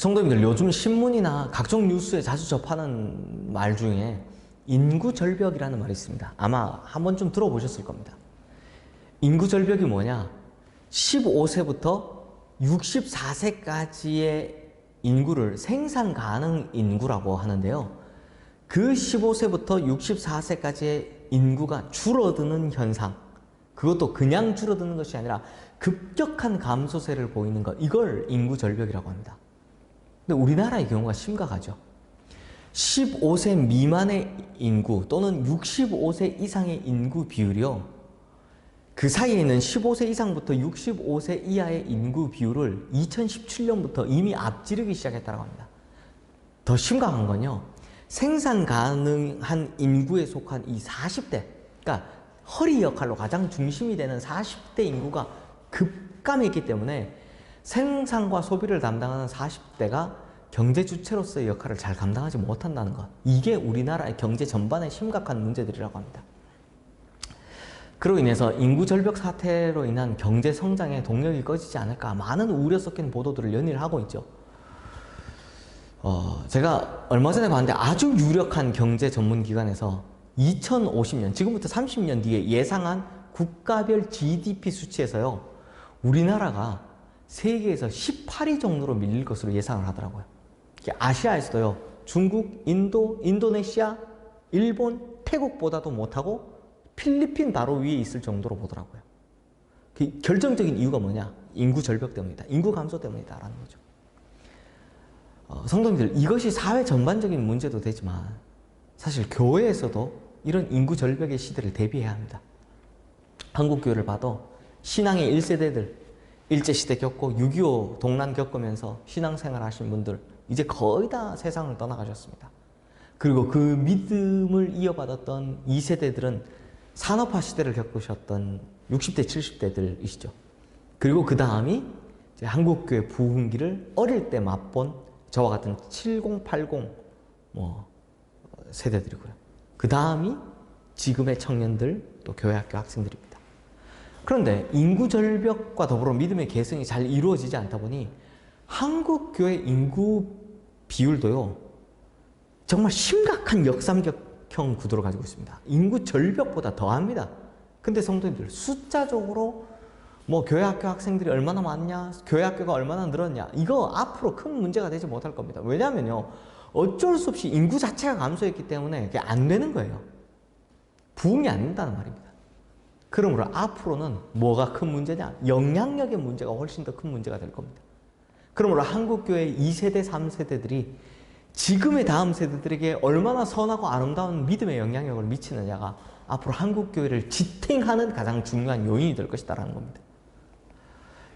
성도님들, 요즘 신문이나 각종 뉴스에 자주 접하는 말 중에 인구절벽이라는 말이 있습니다. 아마 한 번쯤 들어보셨을 겁니다. 인구절벽이 뭐냐? 15세부터 64세까지의 인구를 생산 가능 인구라고 하는데요. 그 15세부터 64세까지의 인구가 줄어드는 현상, 그것도 그냥 줄어드는 것이 아니라 급격한 감소세를 보이는 것, 이걸 인구절벽이라고 합니다. 근데 우리나라의 경우가 심각하죠. 15세 미만의 인구 또는 65세 이상의 인구 비율이요, 그 사이에 있는 15세 이상부터 65세 이하의 인구 비율을 2017년부터 이미 앞지르기 시작했다고 합니다. 더 심각한 건요, 생산 가능한 인구에 속한 이 40대, 그러니까 허리 역할로 가장 중심이 되는 40대 인구가 급감했기 때문에 생산과 소비를 담당하는 40대가 경제 주체로서의 역할을 잘 감당하지 못한다는 것, 이게 우리나라의 경제 전반의 심각한 문제들이라고 합니다. 그로 인해서 인구 절벽 사태로 인한 경제 성장의 동력이 꺼지지 않을까, 많은 우려 섞인 보도들을 연일 하고 있죠. 제가 얼마 전에 봤는데 아주 유력한 경제 전문기관에서 2050년, 지금부터 30년 뒤에 예상한 국가별 GDP 수치에서요, 우리나라가 세계에서 18위 정도로 밀릴 것으로 예상을 하더라고요. 아시아에서도요, 중국, 인도, 인도네시아, 일본, 태국보다도 못하고 필리핀 바로 위에 있을 정도로 보더라고요. 그 결정적인 이유가 뭐냐? 인구 절벽 때문이다. 인구 감소 때문이다 라는 거죠. 성도님들, 이것이 사회 전반적인 문제도 되지만 사실 교회에서도 이런 인구 절벽의 시대를 대비해야 합니다. 한국교회를 봐도 신앙의 1세대들, 일제시대 겪고 6.25 동란 겪으면서 신앙생활 하신 분들 이제 거의 다 세상을 떠나가셨습니다. 그리고 그 믿음을 이어받았던 2세대들은 산업화 시대를 겪으셨던 60대, 70대들이시죠. 그리고 그 다음이 한국교회 부흥기를 어릴 때 맛본 저와 같은 70, 80 세대들이고요. 그 다음이 지금의 청년들, 또 교회학교 학생들입니다. 그런데 인구 절벽과 더불어 믿음의 계승이 잘 이루어지지 않다 보니 한국교회 인구 비율도요, 정말 심각한 역삼각형 구도를 가지고 있습니다. 인구 절벽보다 더합니다. 근데 성도님들, 숫자적으로 교회학교 학생들이 얼마나 많냐, 교회학교가 얼마나 늘었냐, 이거 앞으로 큰 문제가 되지 못할 겁니다. 왜냐하면요, 어쩔 수 없이 인구 자체가 감소했기 때문에 그게 안 되는 거예요. 부흥이 안 된다는 말입니다. 그러므로 앞으로는 뭐가 큰 문제냐? 영향력의 문제가 훨씬 더 큰 문제가 될 겁니다. 그러므로 한국교회 2세대, 3세대들이 지금의 다음 세대들에게 얼마나 선하고 아름다운 믿음의 영향력을 미치느냐가 앞으로 한국교회를 지탱하는 가장 중요한 요인이 될 것이다라는 겁니다.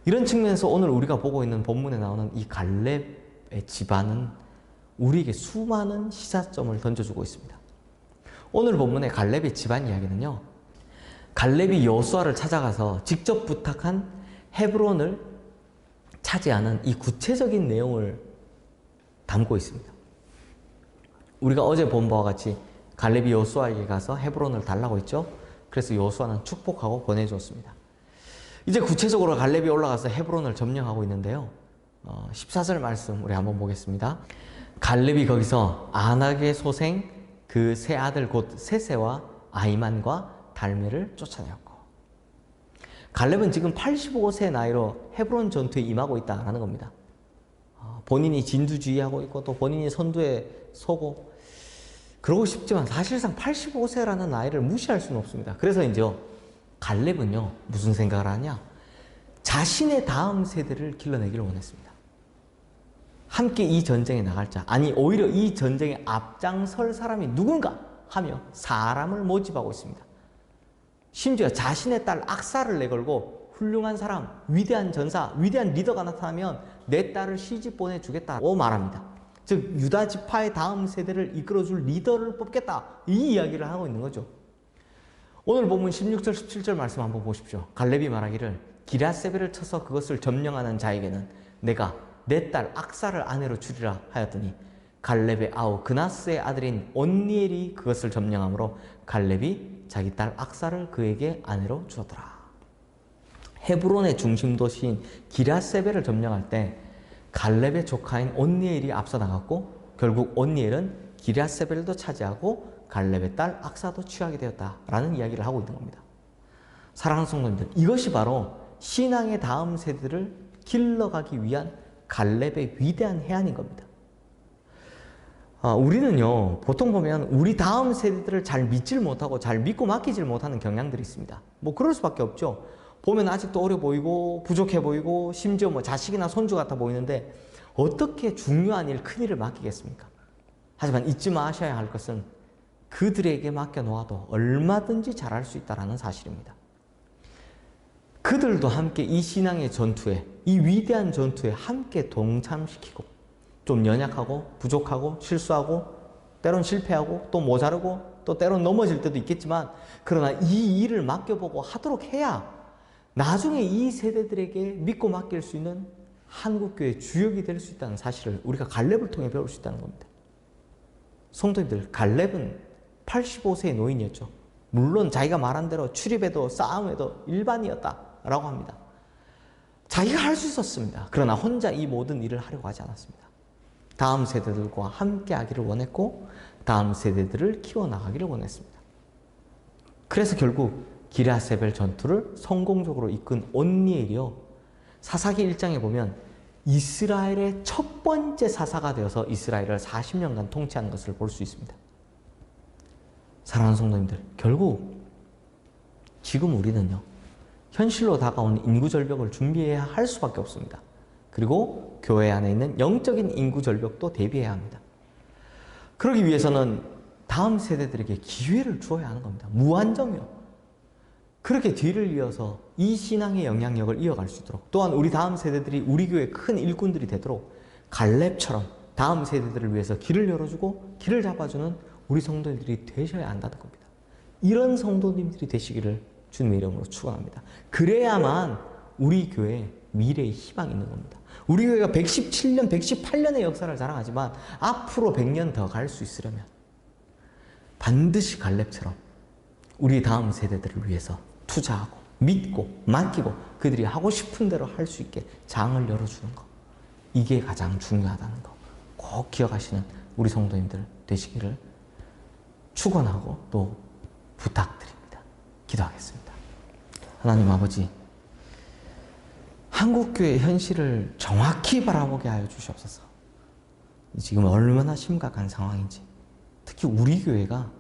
이런 측면에서 오늘 우리가 보고 있는 본문에 나오는 이 갈렙의 집안은 우리에게 수많은 시사점을 던져주고 있습니다. 오늘 본문의 갈렙의 집안 이야기는요, 갈렙이 여호수아를 찾아가서 직접 부탁한 헤브론을 차지하는 이 구체적인 내용을 담고 있습니다. 우리가 어제 본 바와 같이 갈렙이 여호수아에게 가서 헤브론을 달라고 했죠. 그래서 여호수아는 축복하고 보내주었습니다. 이제 구체적으로 갈렙이 올라가서 헤브론을 점령하고 있는데요. 14절 말씀 우리 한번 보겠습니다. 갈렙이 거기서 아낙의 소생 그 세 아들 곧 세세와 아히만과 달메를 쫓아내었고, 갈렙은 지금 85세 나이로 헤브론 전투에 임하고 있다는 겁니다. 본인이 진두지휘하고 있고 또 본인이 선두에 서고 그러고 싶지만 사실상 85세라는 나이를 무시할 수는 없습니다. 그래서 이제 갈렙은요, 무슨 생각을 하냐? 자신의 다음 세대를 길러내기를 원했습니다. 함께 이 전쟁에 나갈 자, 아니 오히려 이 전쟁에 앞장설 사람이 누군가 하며 사람을 모집하고 있습니다. 심지어 자신의 딸 악사를 내걸고 훌륭한 사람, 위대한 전사, 위대한 리더가 나타나면 내 딸을 시집 보내주겠다고 말합니다. 즉 유다 지파의 다음 세대를 이끌어줄 리더를 뽑겠다, 이 이야기를 하고 있는 거죠. 오늘 본문 16절 17절 말씀 한번 보십시오. 갈렙이 말하기를 기럇세벨을 쳐서 그것을 점령하는 자에게는 내가 내 딸 악사를 아내로 주리라 하였더니 갈렙의 아우 그나스의 아들인 온니엘이 그것을 점령하므로 갈렙이 자기 딸 악사를 그에게 아내로 주었더라. 헤브론의 중심 도시인 기럇세벨을 점령할 때 갈렙의 조카인 온니엘이 앞서 나갔고 결국 온니엘은 기럇세벨도 차지하고 갈렙의 딸 악사도 취하게 되었다라는 이야기를 하고 있는 겁니다. 사랑하는 성도님들, 이것이 바로 신앙의 다음 세대를 길러가기 위한 갈렙의 위대한 해안인 겁니다. 우리는요, 보통 보면 우리 다음 세대들을 잘 믿질 못하고 잘 믿고 맡기질 못하는 경향들이 있습니다. 뭐 그럴 수밖에 없죠. 보면 아직도 어려 보이고 부족해 보이고 심지어 뭐 자식이나 손주 같아 보이는데 어떻게 중요한 일, 큰 일을 맡기겠습니까? 하지만 잊지 마셔야 할 것은 그들에게 맡겨놓아도 얼마든지 잘할 수 있다는 사실입니다. 그들도 함께 이 신앙의 전투에, 이 위대한 전투에 함께 동참시키고 좀 연약하고 부족하고 실수하고 때론 실패하고 또 모자르고 또 때론 넘어질 때도 있겠지만 그러나 이 일을 맡겨보고 하도록 해야 나중에 이 세대들에게 믿고 맡길 수 있는 한국교회의 주역이 될 수 있다는 사실을 우리가 갈렙을 통해 배울 수 있다는 겁니다. 성도님들, 갈렙은 85세의 노인이었죠. 물론 자기가 말한 대로 출입에도 싸움에도 일반이었다라고 합니다. 자기가 할 수 있었습니다. 그러나 혼자 이 모든 일을 하려고 하지 않았습니다. 다음 세대들과 함께 하기를 원했고 다음 세대들을 키워나가기를 원했습니다. 그래서 결국 기럇세벨 전투를 성공적으로 이끈 온니엘이요, 사사기 1장에 보면 이스라엘의 첫 번째 사사가 되어서 이스라엘을 40년간 통치하는 것을 볼 수 있습니다. 사랑하는 성도님들, 결국 지금 우리는요, 현실로 다가온 인구 절벽을 준비해야 할 수밖에 없습니다. 그리고 교회 안에 있는 영적인 인구 절벽도 대비해야 합니다. 그러기 위해서는 다음 세대들에게 기회를 주어야 하는 겁니다. 무한정이요. 그렇게 뒤를 이어서 이 신앙의 영향력을 이어갈 수 있도록, 또한 우리 다음 세대들이 우리 교회의 큰 일꾼들이 되도록 갈렙처럼 다음 세대들을 위해서 길을 열어주고 길을 잡아주는 우리 성도님들이 되셔야 한다는 겁니다. 이런 성도님들이 되시기를 주님의 이름으로 축원합니다. 그래야만 우리 교회에 미래의 희망이 있는 겁니다. 우리 교회가 117년, 118년의 역사를 자랑하지만 앞으로 100년 더 갈 수 있으려면 반드시 갈렙처럼 우리 다음 세대들을 위해서 투자하고 믿고 맡기고 그들이 하고 싶은 대로 할 수 있게 장을 열어주는 것, 이게 가장 중요하다는 거 꼭 기억하시는 우리 성도님들 되시기를 축원하고 또 부탁드립니다. 기도하겠습니다. 하나님 아버지, 한국교회의 현실을 정확히 바라보게 하여 주시옵소서. 지금 얼마나 심각한 상황인지, 특히 우리 교회가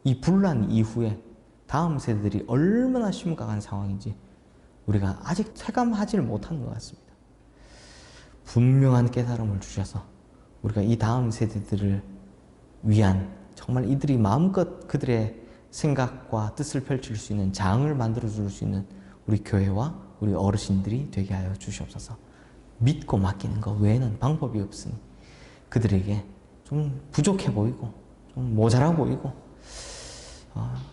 이 분란 이후에 다음 세대들이 얼마나 심각한 상황인지 우리가 아직 체감하지를 못하는 것 같습니다. 분명한 깨달음을 주셔서 우리가 이 다음 세대들을 위한 정말 이들이 마음껏 그들의 생각과 뜻을 펼칠 수 있는 장을 만들어줄 수 있는 우리 교회와 우리 어르신들이 되게 하여 주시옵소서. 믿고 맡기는 것 외에는 방법이 없으니 그들에게 좀 부족해 보이고 좀 모자라 보이고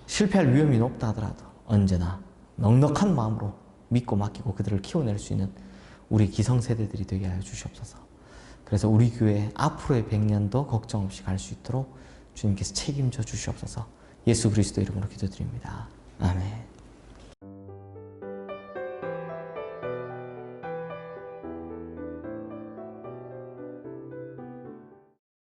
실패할 위험이 높다 하더라도 언제나 넉넉한 마음으로 믿고 맡기고 그들을 키워낼 수 있는 우리 기성세대들이 되게 하여 주시옵소서. 그래서 우리 교회 앞으로의 100년도 걱정 없이 갈 수 있도록 주님께서 책임져 주시옵소서. 예수 그리스도 이름으로 기도드립니다. 아멘.